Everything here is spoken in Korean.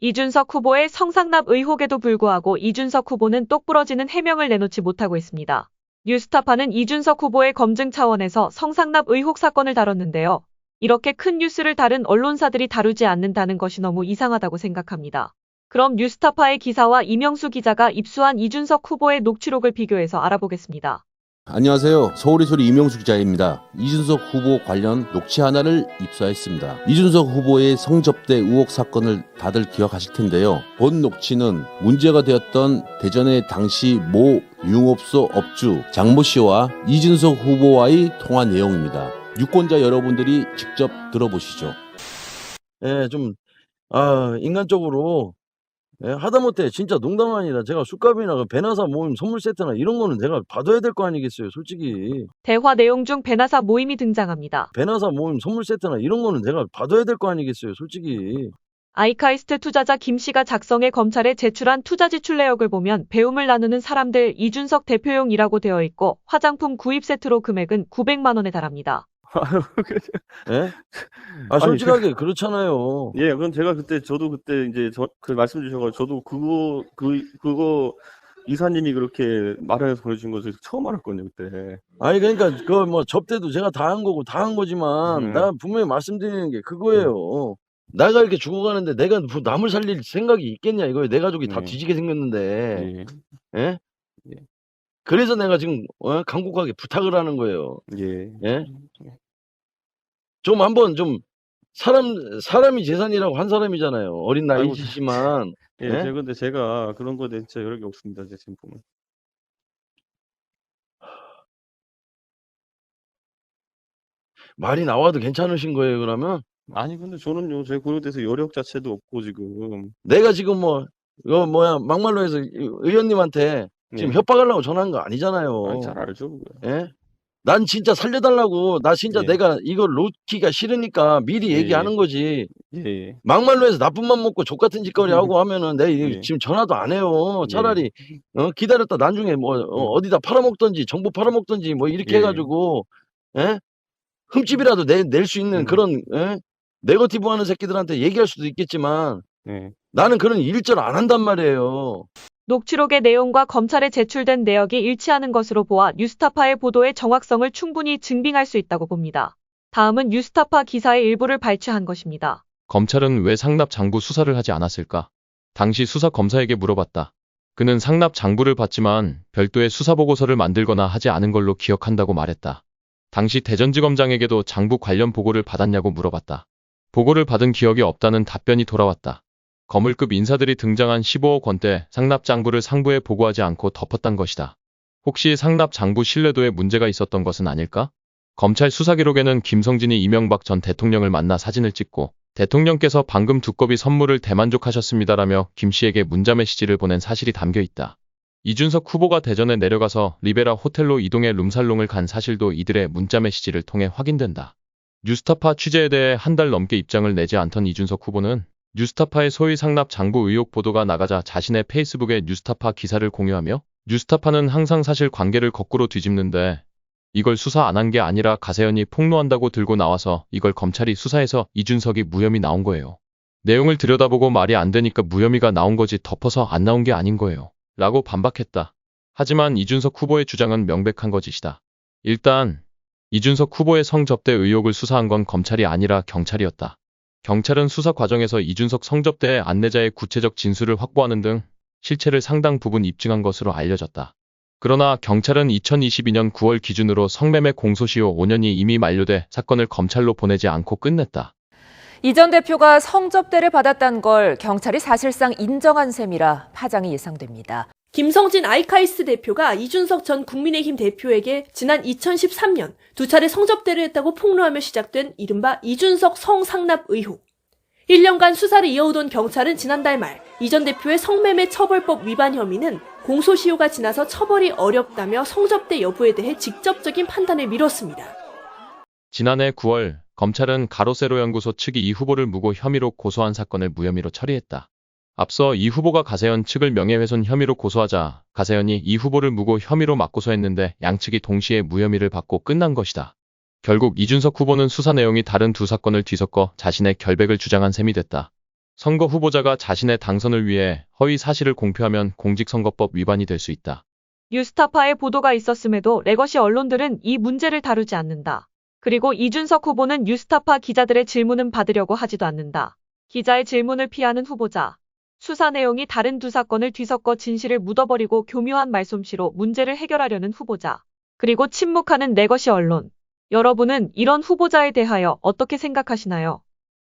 이준석 후보의 성상납 의혹에도 불구하고 이준석 후보는 똑부러지는 해명을 내놓지 못하고 있습니다. 뉴스타파는 이준석 후보의 검증 차원에서 성상납 의혹 사건을 다뤘는데요. 이렇게 큰 뉴스를 다른 언론사들이 다루지 않는다는 것이 너무 이상하다고 생각합니다. 그럼 뉴스타파의 기사와 이명수 기자가 입수한 이준석 후보의 녹취록을 비교해서 알아보겠습니다. 안녕하세요. 서울의 소리 이명수 기자입니다. 이준석 후보 관련 녹취 하나를 입수했습니다. 이준석 후보의 성접대 의혹 사건을 다들 기억하실 텐데요. 본 녹취는 문제가 되었던 대전의 당시 모 유흥업소 업주 장모 씨와 이준석 후보와의 통화 내용입니다. 유권자 여러분들이 직접 들어보시죠. 인간적으로 하다못해 진짜 농담 아니라 제가 술값이나 그 배나사 모임 선물 세트나 이런 거는 제가 받아야 될 거 아니겠어요, 솔직히. 대화 내용 중 배나사 모임이 등장합니다. 배나사 모임 선물 세트나 이런 거는 제가 받아야 될 거 아니겠어요, 솔직히. 아이카이스트 투자자 김 씨가 작성해 검찰에 제출한 투자 지출 내역을 보면 배움을 나누는 사람들 이준석 대표용이라고 되어 있고 화장품 구입 세트로 금액은 900만 원에 달합니다. 예? 솔직하게 그렇잖아요. 예, 그건 제가 저도 그때 이제 그 말씀 주셔가지고 저도 그거 이사님이 그렇게 말해서 보내준 것을 처음 알았거든요, 그때. 아니 그러니까 그 뭐 접대도 제가 다 한 거고 다 한 거지만 나 분명히 말씀드리는 게 그거예요. 내가 이렇게 죽어가는데 내가 뭐 남을 살릴 생각이 있겠냐 이거예요. 내 가족이 다 뒤지게 생겼는데. 예. 예? 예. 그래서 내가 지금 간곡하게 부탁을 하는 거예요. 예. 예? 좀 한번 좀 사람이 재산이라고 한 사람이잖아요. 어린 나이지만. 예, 예? 근데 제가 그런 거에 대해 진짜 여력이 없습니다, 제 지금 보면. 말이 나와도 괜찮으신 거예요, 그러면? 아니, 근데 저는요, 제 고려에 대해서 여력 자체도 없고, 지금. 내가 지금 막말로 해서 의원님한테 지금 예. 협박하려고 전화한 거 아니잖아요. 아니, 잘 알죠, 그거. 예? 난 진짜 살려달라고, 나 진짜 예. 내가 이거 놓기가 싫으니까 미리 예, 얘기하는 거지. 예. 막말로 해서 나쁜 맘 먹고 족같은 짓거리 하고 하면은 내가 예. 지금 전화도 안 해요. 차라리 기다렸다 나중에 어디다 팔아먹던지 정보 팔아먹던지 뭐 이렇게 해가지고 흠집이라도 낼 수 있는 그런 네거티브 하는 새끼들한테 얘기할 수도 있겠지만 나는 그런 일절 안 한단 말이에요. 녹취록의 내용과 검찰에 제출된 내역이 일치하는 것으로 보아 뉴스타파의 보도의 정확성을 충분히 증빙할 수 있다고 봅니다. 다음은 뉴스타파 기사의 일부를 발췌한 것입니다. 검찰은 왜 상납 장부 수사를 하지 않았을까? 당시 수사 검사에게 물어봤다. 그는 상납 장부를 봤지만 별도의 수사보고서를 만들거나 하지 않은 걸로 기억한다고 말했다. 당시 대전지검장에게도 장부 관련 보고를 받았냐고 물어봤다. 보고를 받은 기억이 없다는 답변이 돌아왔다. 거물급 인사들이 등장한 15억 원대 상납 장부를 상부에 보고하지 않고 덮었단 것이다. 혹시 상납 장부 신뢰도에 문제가 있었던 것은 아닐까? 검찰 수사 기록에는 김성진이 이명박 전 대통령을 만나 사진을 찍고 대통령께서 방금 두꺼비 선물을 대만족하셨습니다라며 김 씨에게 문자 메시지를 보낸 사실이 담겨 있다. 이준석 후보가 대전에 내려가서 리베라 호텔로 이동해 룸살롱을 간 사실도 이들의 문자 메시지를 통해 확인된다. 뉴스타파 취재에 대해 한 달 넘게 입장을 내지 않던 이준석 후보는 뉴스타파의 소위 상납 장부 의혹 보도가 나가자 자신의 페이스북에 뉴스타파 기사를 공유하며 뉴스타파는 항상 사실 관계를 거꾸로 뒤집는데 이걸 수사 안 한 게 아니라 가세연이 폭로한다고 들고 나와서 이걸 검찰이 수사해서 이준석이 무혐의 나온 거예요. 내용을 들여다보고 말이 안 되니까 무혐의가 나온 거지 덮어서 안 나온 게 아닌 거예요. 라고 반박했다. 하지만 이준석 후보의 주장은 명백한 거짓이다. 일단 이준석 후보의 성접대 의혹을 수사한 건 검찰이 아니라 경찰이었다. 경찰은 수사 과정에서 이준석 성접대의 안내자의 구체적 진술을 확보하는 등 실체를 상당 부분 입증한 것으로 알려졌다. 그러나 경찰은 2022년 9월 기준으로 성매매 공소시효 5년이 이미 만료돼 사건을 검찰로 보내지 않고 끝냈다. 이 전 대표가 성접대를 받았다는 걸 경찰이 사실상 인정한 셈이라 파장이 예상됩니다. 김성진 아이카이스트 대표가 이준석 전 국민의힘 대표에게 지난 2013년 두 차례 성접대를 했다고 폭로하며 시작된 이른바 이준석 성상납 의혹. 1년간 수사를 이어오던 경찰은 지난달 말 이 전 대표의 성매매 처벌법 위반 혐의는 공소시효가 지나서 처벌이 어렵다며 성접대 여부에 대해 직접적인 판단을 미뤘습니다. 지난해 9월 검찰은 가로세로 연구소 측이 이 후보를 무고 혐의로 고소한 사건을 무혐의로 처리했다. 앞서 이 후보가 가세연 측을 명예훼손 혐의로 고소하자 가세연이 이 후보를 무고 혐의로 맞고소했는데 양측이 동시에 무혐의를 받고 끝난 것이다. 결국 이준석 후보는 수사 내용이 다른 두 사건을 뒤섞어 자신의 결백을 주장한 셈이 됐다. 선거 후보자가 자신의 당선을 위해 허위 사실을 공표하면 공직선거법 위반이 될 수 있다. 뉴스타파의 보도가 있었음에도 레거시 언론들은 이 문제를 다루지 않는다. 그리고 이준석 후보는 뉴스타파 기자들의 질문은 받으려고 하지도 않는다. 기자의 질문을 피하는 후보자. 수사 내용이 다른 두 사건을 뒤섞어 진실을 묻어버리고 교묘한 말솜씨로 문제를 해결하려는 후보자. 그리고 침묵하는 레거시 언론. 여러분은 이런 후보자에 대하여 어떻게 생각하시나요?